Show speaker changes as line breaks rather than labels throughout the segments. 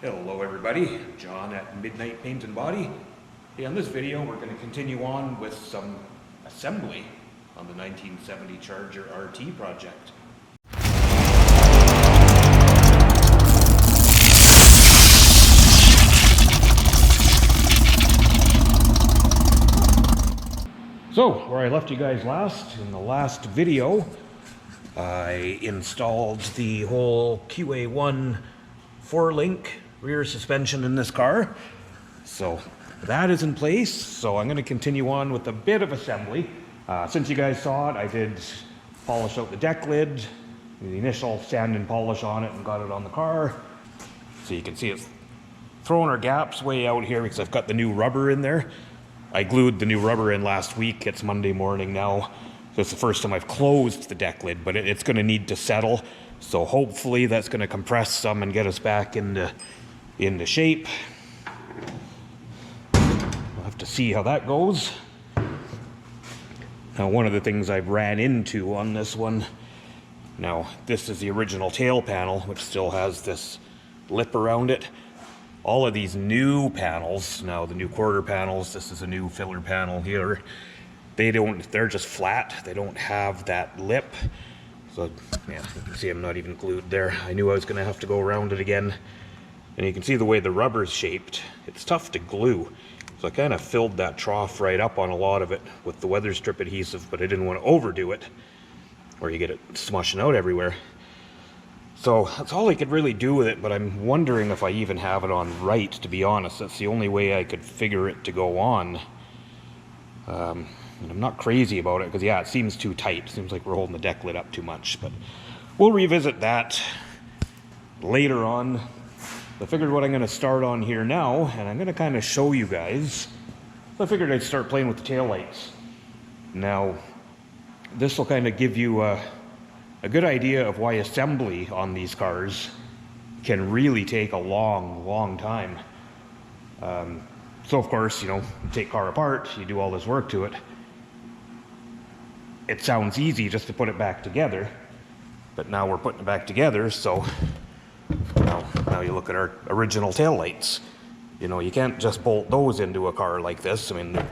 Hello everybody, John at Midnight Paint and Body. Hey, on this video we're going to continue on with some assembly on the 1970 Charger RT project. So, where I left you guys last, in the last video, I installed the whole QA1 4-link rear suspension in this car. So that is in place. So I'm going to continue on with a bit of assembly. Since you guys saw it, I did polish out the deck lid, the initial sand and polish on it, and got it on the car. So you can see it's throwing our gaps way out here because I've got the new rubber in there. I glued the new rubber in last week. It's Monday morning now. So it's the first time I've closed the deck lid, but it's going to need to settle. So hopefully that's going to compress some and get us back into shape. We'll have to see how that goes. Now, one of the things I've ran into on this one, now this is the original tail panel, which still has this lip around it. All of these new panels, now the new quarter panels, this is a new filler panel here, they're just flat. They don't have that lip. So yeah, you can see I'm not even glued there. I knew I was gonna have to go around it again. And you can see the way the rubber's shaped. It's tough to glue. So I kind of filled that trough right up on a lot of it with the weather strip adhesive, but I didn't want to overdo it or you get it smushing out everywhere. So that's all I could really do with it, but I'm wondering if I even have it on right, to be honest. That's the only way I could figure it to go on. And I'm not crazy about it because, yeah, it seems too tight. It seems like we're holding the deck lid up too much, but we'll revisit that later on. I figured what I'm going to start on here now, and I'm going to kind of show you guys. I figured I'd start playing with the taillights. Now, this will kind of give you a good idea of why assembly on these cars can really take a long time. So of course, you take car apart, you do all this work to it. It sounds easy just to put it back together, but now we're putting it back together, so now you look at our original taillights. You can't just bolt those into a car like this. I mean, they're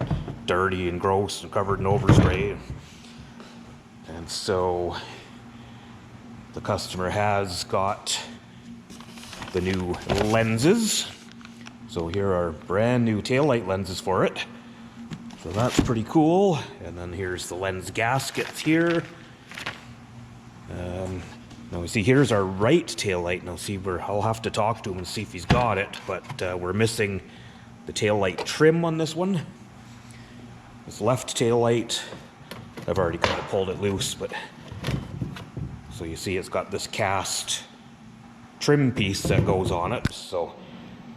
dirty and gross and covered in overspray. And so the customer has got the new lenses. So here are brand new taillight lenses for it. So that's pretty cool. And then here's the lens gaskets here. Now we see here's our right taillight. Now see, I'll have to talk to him and see if he's got it, but we're missing the taillight trim on this one. This left taillight, I've already kind of pulled it loose, but so you see it's got this cast trim piece that goes on it. So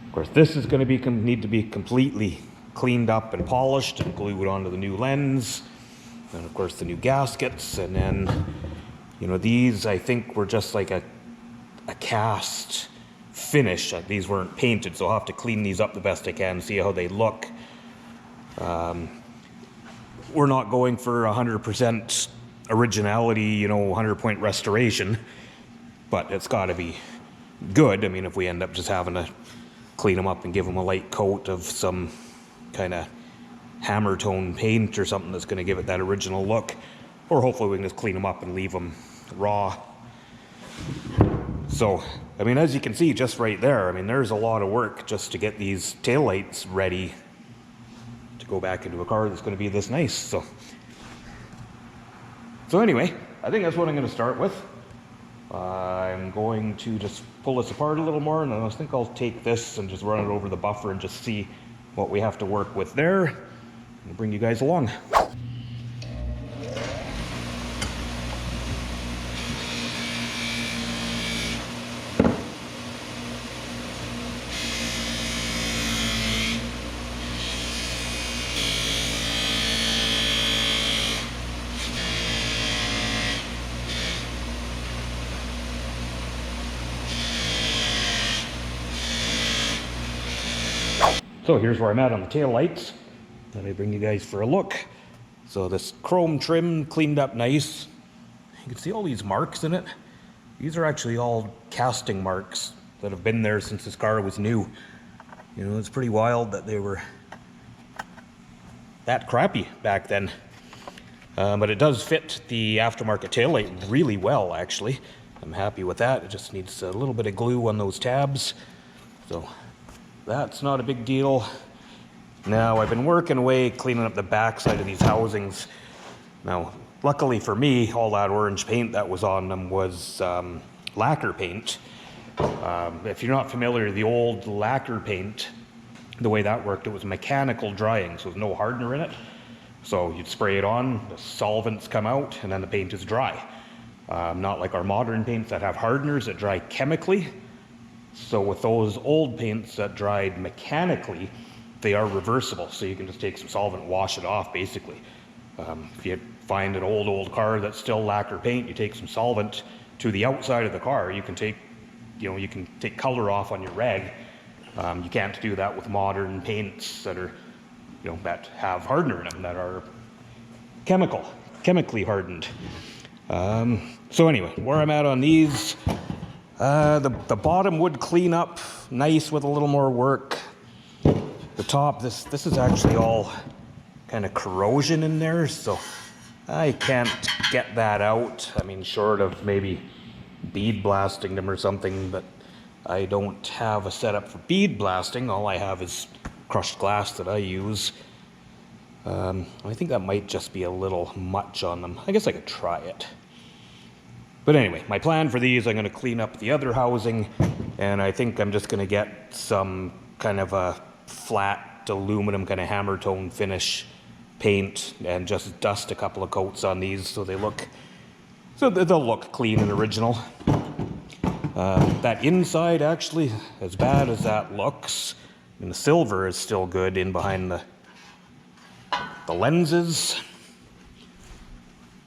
of course this is going to need to be completely cleaned up and polished and glued onto the new lens. And of course the new gaskets, and then these I think were just like a cast finish. These weren't painted, so I'll have to clean these up the best I can, see how they look. We're not going for 100% originality, 100-point restoration, but it's got to be good. I mean, if we end up just having to clean them up and give them a light coat of some kind of hammer tone paint or something that's going to give it that original look, or hopefully we can just clean them up and leave them raw. So, I mean, as you can see just right there, I mean, there's a lot of work just to get these taillights ready to go back into a car that's going to be this nice. So anyway, I think that's what I'm going to start with. I'm going to just pull this apart a little more, and I think I'll take this and just run it over the buffer and just see what we have to work with there. I'll bring you guys along. So here's where I'm at on the tail lights. Let me bring you guys for a look. So this chrome trim cleaned up nice. You can see all these marks in it. These are actually all casting marks that have been there since this car was new. You know, it's pretty wild that they were that crappy back then. But it does fit the aftermarket taillight really well, actually. I'm happy with that. It just needs a little bit of glue on those tabs. So that's not a big deal. Now, I've been working away cleaning up the backside of these housings. Now, luckily for me, all that orange paint that was on them was lacquer paint. If you're not familiar, the old lacquer paint, the way that worked, it was mechanical drying, so there's no hardener in it. So you'd spray it on, the solvents come out, and then the paint is dry. Not like our modern paints that have hardeners that dry chemically. So with those old paints that dried mechanically, they are reversible, so you can just take some solvent and wash it off, basically. If you find an old car that's still lacquer paint, you take some solvent to the outside of the car. You can take color off on your rag. You can't do that with modern paints that are, that have hardener in them, that are chemically hardened. So anyway, where I'm at on these, the bottom would clean up nice with a little more work. The top, this is actually all kind of corrosion in there, so I can't get that out. I mean, short of maybe bead blasting them or something, but I don't have a setup for bead blasting. All I have is crushed glass that I use. I think that might just be a little much on them. I guess I could try it. But anyway, my plan for these, I'm going to clean up the other housing, and I think I'm just going to get some kind of a flat aluminum kind of hammer tone finish paint and just dust a couple of coats on these so they'll look clean and original. That inside, actually, as bad as that looks, and the silver is still good in behind the lenses,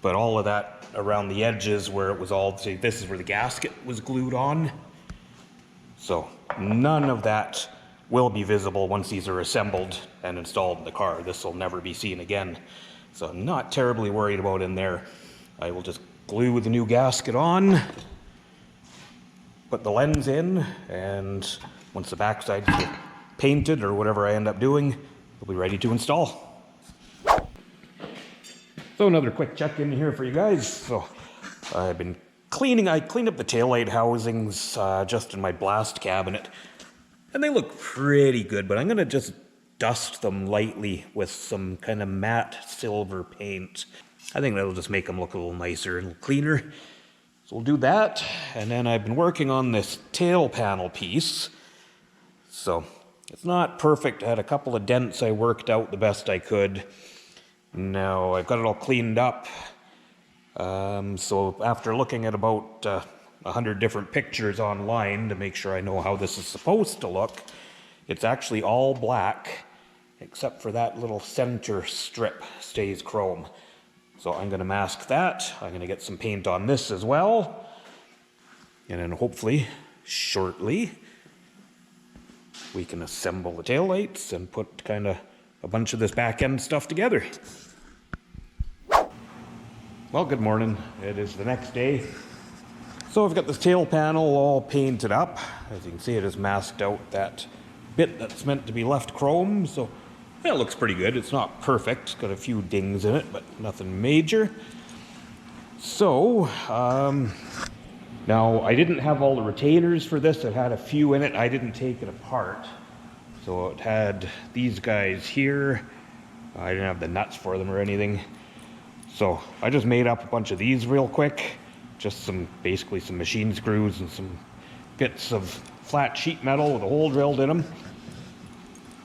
but all of that around the edges where it was all, see, this is where the gasket was glued on. So none of that will be visible once these are assembled and installed in the car. This will never be seen again. So I'm not terribly worried about in there. I will just glue the new gasket on, put the lens in, and once the backside is painted or whatever I end up doing, we'll be ready to install. So another quick check-in here for you guys. So I've been I cleaned up the taillight housings just in my blast cabinet, and they look pretty good, but I'm gonna just dust them lightly with some kind of matte silver paint. I think that'll just make them look a little nicer and cleaner. So we'll do that, and then I've been working on this tail panel piece. So it's not perfect. I had a couple of dents I worked out the best I could. Now I've got it all cleaned up. So after looking at about 100 different pictures online to make sure I know how this is supposed to look, it's actually all black except for that little center strip stays chrome. So I'm going to mask that. I'm going to get some paint on this as well, and then hopefully shortly we can assemble the taillights and put kind of a bunch of this back end stuff together. Well, good morning. It is the next day. So I've got this tail panel all painted up. As you can see, it has masked out that bit that's meant to be left chrome. So yeah, it looks pretty good. It's not perfect. It's got a few dings in it, but nothing major. So now I didn't have all the retainers for this. It had a few in it. I didn't take it apart. So it had these guys here. I didn't have the nuts for them or anything. So I just made up a bunch of these real quick. Just basically some machine screws and some bits of flat sheet metal with a hole drilled in them.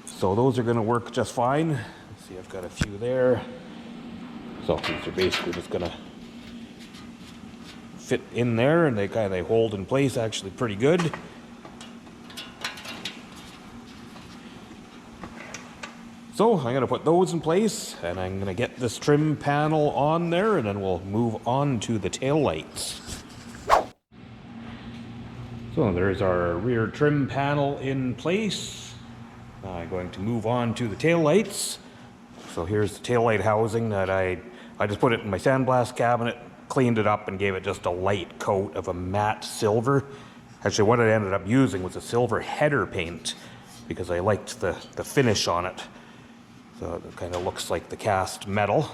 So those are gonna work just fine. Let's see, I've got a few there. So these are basically just gonna fit in there, and they hold in place actually pretty good. So I'm going to put those in place, and I'm going to get this trim panel on there, and then we'll move on to the tail lights. So there's our rear trim panel in place. Now I'm going to move on to the tail lights. So here's the tail light housing that I just put it in my sandblast cabinet, cleaned it up, and gave it just a light coat of a matte silver. Actually, what I ended up using was a silver header paint because I liked the finish on it. So it kind of looks like the cast metal.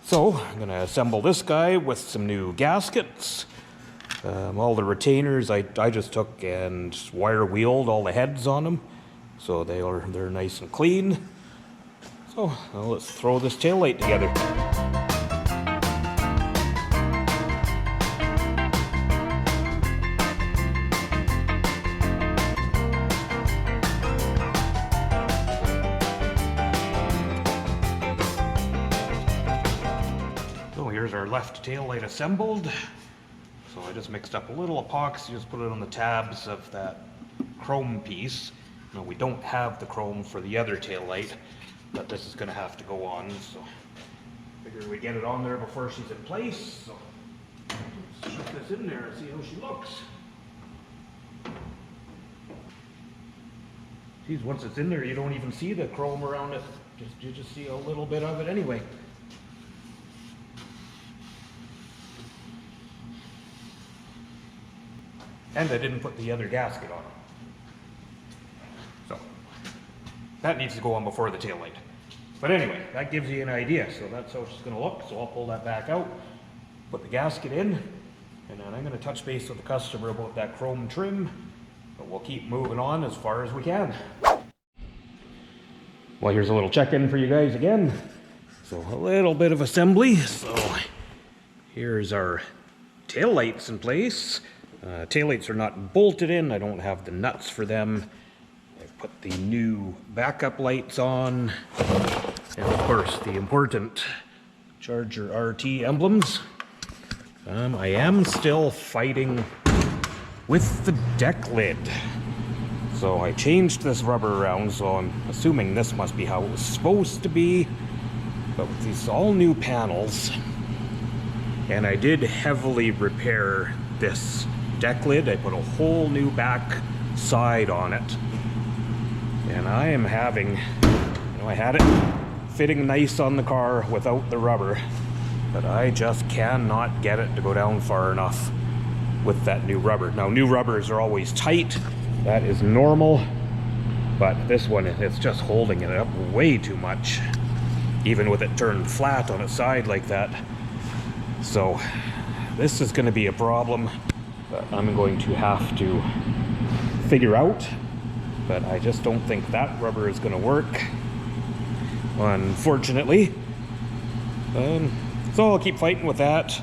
So I'm going to assemble this guy with some new gaskets. All the retainers I just took and wire wheeled all the heads on them, so they're nice and clean. So now let's throw this taillight together. So here's our left taillight assembled. So I just mixed up a little epoxy, just put it on the tabs of that chrome piece. Now we don't have the chrome for the other taillight, but this is going to have to go on, so figure we get it on there before she's in place. So let's shove this in there and see how she looks. Geez, once it's in there, you don't even see the chrome around it. You just see a little bit of it anyway. And I didn't put the other gasket on. So that needs to go on before the taillight. But anyway, that gives you an idea. So that's how it's going to look. So I'll pull that back out, put the gasket in, and then I'm going to touch base with the customer about that chrome trim. But we'll keep moving on as far as we can. Well, here's a little check-in for you guys again. So a little bit of assembly. So here's our taillights in place. Taillights are not bolted in. I don't have the nuts for them. I put the new backup lights on. And of course, the important Charger RT emblems. I am still fighting with the deck lid. So I changed this rubber around, so I'm assuming this must be how it was supposed to be. But with these all new panels, and I did heavily repair this deck lid. I put a whole new back side on it, and I am having, I had it fitting nice on the car without the rubber, but I just cannot get it to go down far enough with that new rubber. Now, new rubbers are always tight, that is normal, but this one, it's just holding it up way too much, even with it turned flat on its side like that. So this is going to be a problem that I'm going to have to figure out, but I just don't think that rubber is going to work, unfortunately. So I'll keep fighting with that.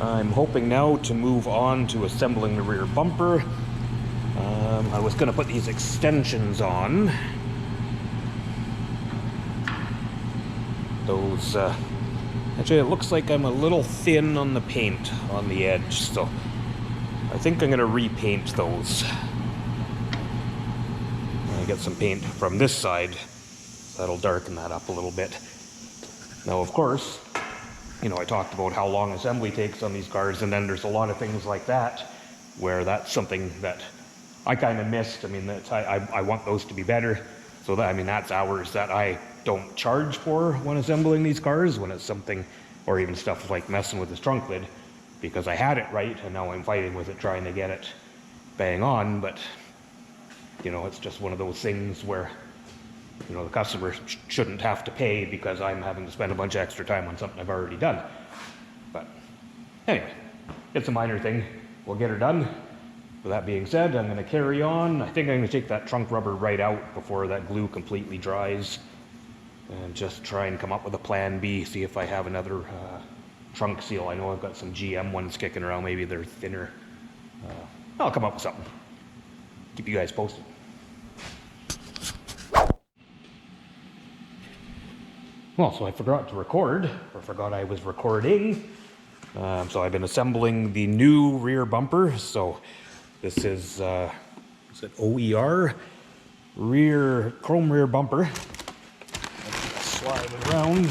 I'm hoping now to move on to assembling the rear bumper. I was going to put these extensions on. Those, actually it looks like I'm a little thin on the paint on the edge, so I think I'm going to repaint those. I get some paint from this side, that'll darken that up a little bit. Now, of course, I talked about how long assembly takes on these cars, and then there's a lot of things like that where that's something that I kind of missed. I want those to be better. So that's hours that I don't charge for when assembling these cars, when it's something, or even stuff like messing with this trunk lid, because I had it right, and now I'm fighting with it, trying to get it bang on. But, it's just one of those things where, the customer shouldn't have to pay because I'm having to spend a bunch of extra time on something I've already done. But anyway, it's a minor thing. We'll get her done. With that being said, I'm going to carry on. I think I'm going to take that trunk rubber right out before that glue completely dries, and just try and come up with a plan B, see if I have another trunk seal. I know I've got some GM ones kicking around, maybe they're thinner. I'll come up with something. Keep you guys posted. Well, so I forgot to record, or forgot I was recording. So I've been assembling the new rear bumper. So this is it OER? Chrome rear bumper. Slide it around.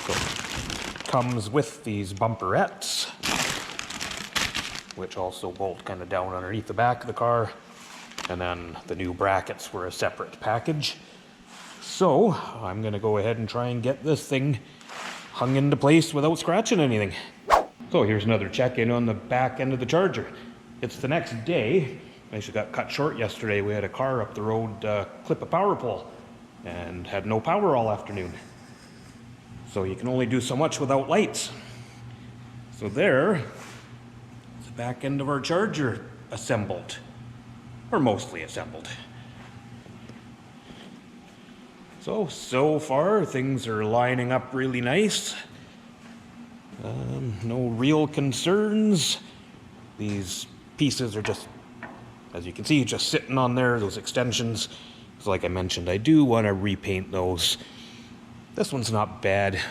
So it comes with these bumperettes, which also bolt kind of down underneath the back of the car. And then the new brackets were a separate package. So I'm going to go ahead and try and get this thing hung into place without scratching anything. So here's another check-in on the back end of the Charger. it's the next day. I actually got cut short yesterday. We had a car up the road clip a power pole and had no power all afternoon. So you can only do so much without lights. So there, the back end of our charger assembled, or mostly assembled. So far things are lining up really nice. No real concerns. These pieces are just, as you can see, just sitting on there, those extensions. So like I mentioned, I do want to repaint those. This one's not bad. You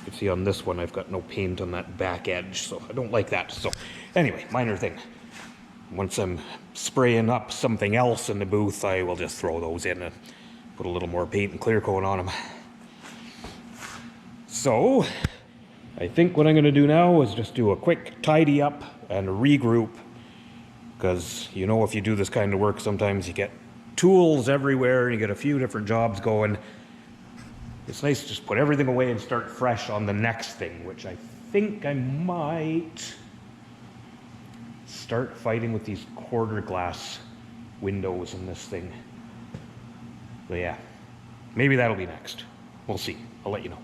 can see on this one I've got no paint on that back edge, so I don't like that. So anyway, minor thing. Once I'm spraying up something else in the booth, I will just throw those in and put a little more paint and clear coat on them. So I think what I'm going to do now is just do a quick tidy up and regroup, because you know, if you do this kind of work, sometimes you get tools everywhere and you get a few different jobs going. It's nice to just put everything away and start fresh on the next thing, which I think I might start fighting with these quarter glass windows in this thing. But yeah, maybe that'll be next. We'll see. I'll let you know.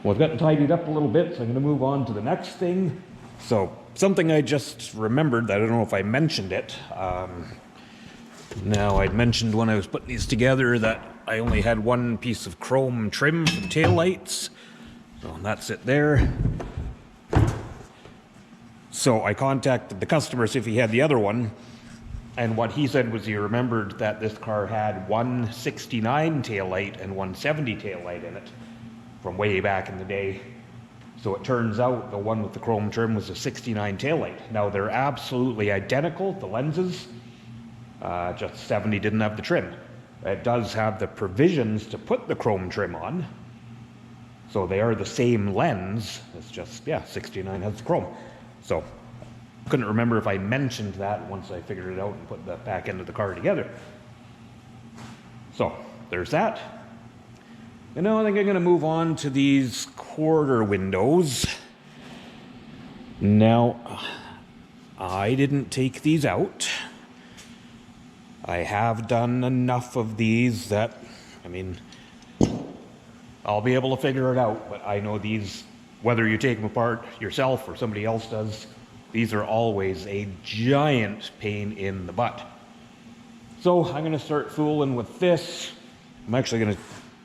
Well, I've gotten tidied up a little bit, so I'm going to move on to the next thing. So, something I just remembered that I don't know if I mentioned it. Now, I'd mentioned when I was putting these together that I only had one piece of chrome trim for the taillights. So that's it there. So I contacted the customer to see if he had the other one. And what he said was he remembered that this car had one 69 taillight and one 70 taillight in it from way back in the day. So it turns out the one with the chrome trim was a 69 taillight. Now they're absolutely identical, the lenses, just 70 didn't have the trim. It does have the provisions to put the chrome trim on. So they are the same lens, it's just, yeah, 69 has the chrome. So couldn't remember if I mentioned that once I figured it out and put the back end of the car together. So there's that. And now I think I'm going to move on to these quarter windows. Now, I didn't take these out. I have done enough of these that, I mean, I'll be able to figure it out, but I know these, whether you take them apart yourself or somebody else does, these are always a giant pain in the butt. So I'm going to start fooling with this. I'm actually going to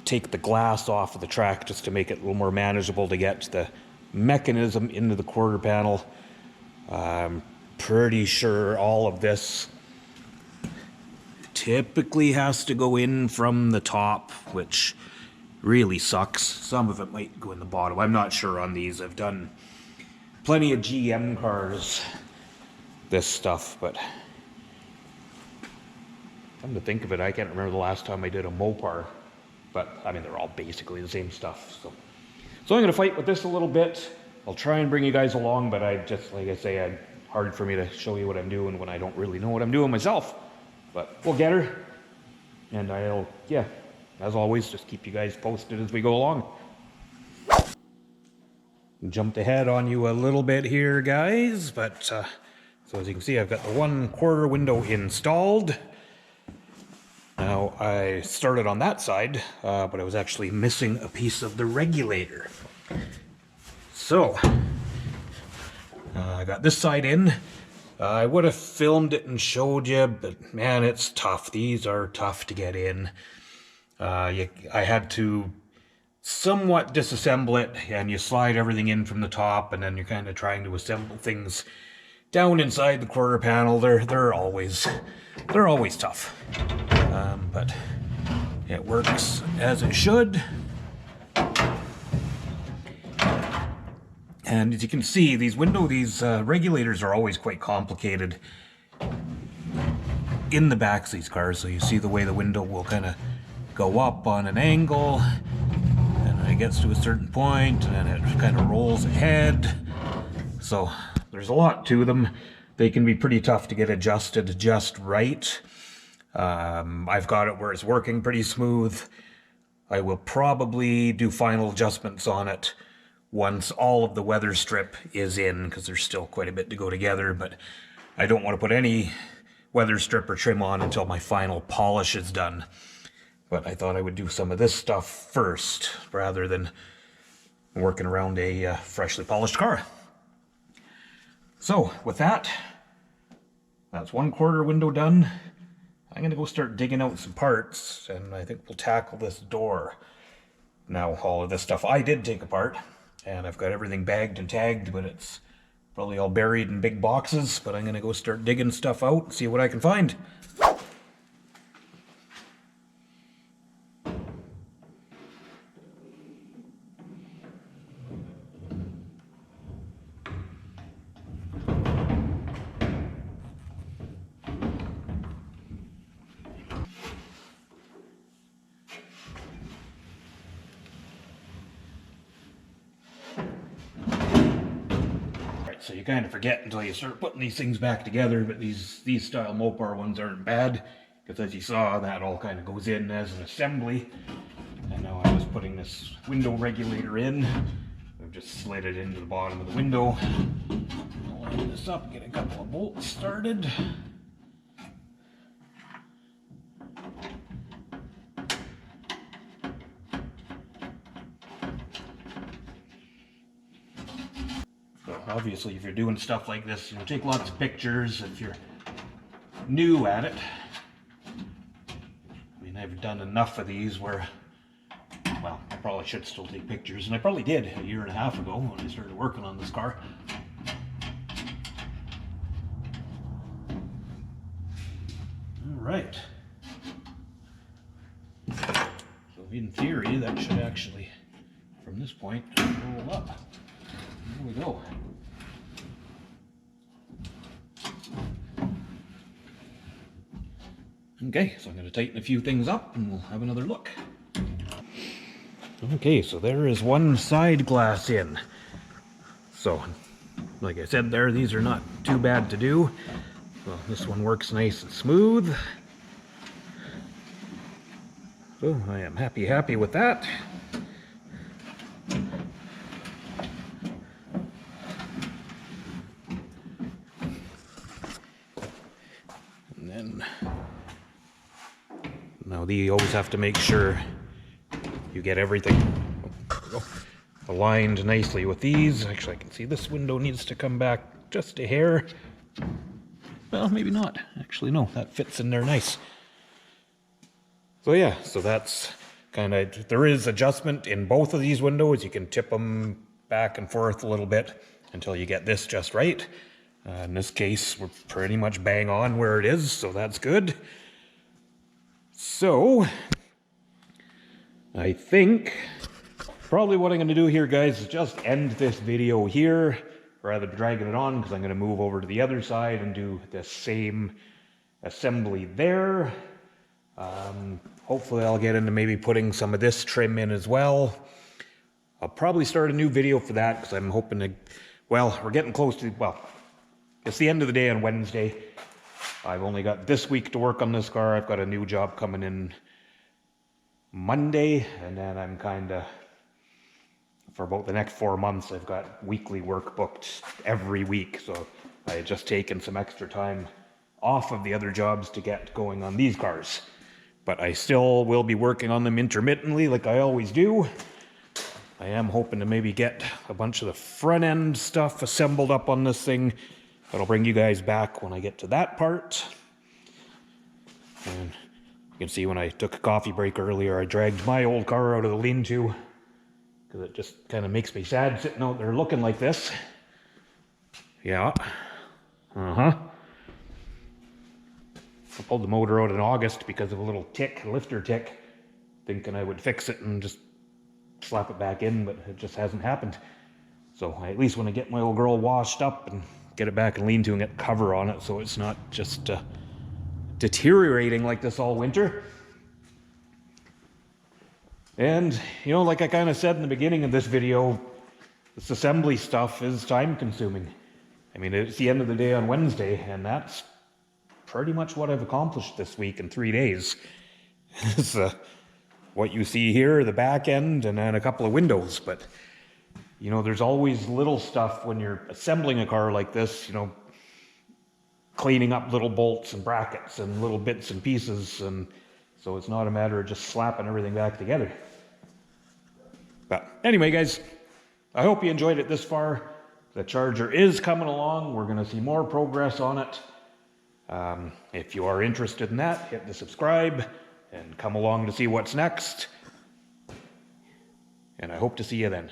take the glass off of the track just to make it a little more manageable to get the mechanism into the quarter panel. I'm pretty sure all of this typically has to go in from the top, which really sucks. Some of it might go in the bottom. I'm not sure on these. I've done plenty of GM cars, this stuff, but come to think of it, I can't remember the last time I did a Mopar. But, I mean, they're all basically the same stuff. So I'm going to fight with this a little bit. I'll try and bring you guys along, but I just, like I say, it's hard for me to show you what I'm doing when I don't really know what I'm doing myself. But we'll get her. And I'll, yeah, as always, just keep you guys posted as we go along. Jumped ahead on you a little bit here, guys. But, so as you can see, I've got the one quarter window installed. Now, I started on that side, but I was actually missing a piece of the regulator. So, I got this side in. I would have filmed it and showed you, but man, it's tough. These are tough to get in. I had to somewhat disassemble it, and you slide everything in from the top, and then you're kind of trying to assemble things down inside the quarter panel. They're always tough. But it works as it should. And as you can see, these regulators are always quite complicated in the backs of these cars. So you see the way the window will kind of go up on an angle, and it gets to a certain point, and then it kind of rolls ahead. So there's a lot to them. They can be pretty tough to get adjusted just right. I've got it where it's working pretty smooth. I will probably do final adjustments on it once all of the weather strip is in, because there's still quite a bit to go together, but I don't want to put any weather strip or trim on until my final polish is done. But I thought I would do some of this stuff first, rather than working around a freshly polished car. So, with that, that's 1/4 window done. I'm going to go start digging out some parts, and I think we'll tackle this door. Now, all of this stuff I did take apart, and I've got everything bagged and tagged, but it's probably all buried in big boxes, but I'm going to go start digging stuff out and see what I can find. So you kind of forget until you start putting these things back together, but these style Mopar ones aren't bad, because as you saw, that all kind of goes in as an assembly. And now I'm just putting this window regulator in. I've just slid it into the bottom of the window. I'll line this up, get a couple of bolts started. Obviously, if you're doing stuff like this, take lots of pictures if you're new at it. I mean, I've done enough of these where, well, I probably should still take pictures, and I probably did a 1.5 years ago when I started working on this car. All right. So in theory, that should actually, from this point, roll up. There we go. Okay, so I'm going to tighten a few things up and we'll have another look. Okay, so there is one side glass in. So, like I said there, these are not too bad to do. So this one works nice and smooth. So I am happy with that. And then, now you always have to make sure you get everything aligned nicely with these. Actually, I can see this window needs to come back just a hair. Well, maybe not. Actually, no, that fits in there nice. So yeah, so that's kind of, there is adjustment in both of these windows. You can tip them back and forth a little bit until you get this just right. In this case, we're pretty much bang on where it is, so that's good. So, I think probably what I'm going to do here, guys, is just end this video here rather than dragging it on, because I'm going to move over to the other side and do the same assembly there. Hopefully I'll get into maybe putting some of this trim in as well. I'll probably start a new video for that, because I'm hoping to, well, we're getting close to, well, it's the end of the day on Wednesday. I've only got this week to work on this car. I've got a new job coming in Monday, and then I'm kind of, for about the next 4 months, I've got weekly work booked every week. So I had just taken some extra time off of the other jobs to get going on these cars. But I still will be working on them intermittently like I always do. I am hoping to maybe get a bunch of the front end stuff assembled up on this thing. But I'll bring you guys back when I get to that part. And you can see when I took a coffee break earlier, I dragged my old car out of the lean-to, because it just kind of makes me sad sitting out there looking like this. Yeah. I pulled the motor out in August because of a little tick, lifter tick, thinking I would fix it and just slap it back in, but it just hasn't happened. So I at least want to get my old girl washed up and get it back and lean-to and get cover on it so it's not just deteriorating like this all winter. And, like I kind of said in the beginning of this video, this assembly stuff is time consuming. I mean, it's the end of the day on Wednesday, and that's pretty much what I've accomplished this week in 3 days. It's what you see here, the back end, and then a couple of windows. But you know, there's always little stuff when you're assembling a car like this, you know, cleaning up little bolts and brackets and little bits and pieces, and so it's not a matter of just slapping everything back together. But anyway, guys, I hope you enjoyed it this far. The Charger is coming along. We're going to see more progress on it. If you are interested in that, hit the subscribe and come along to see what's next. And I hope to see you then.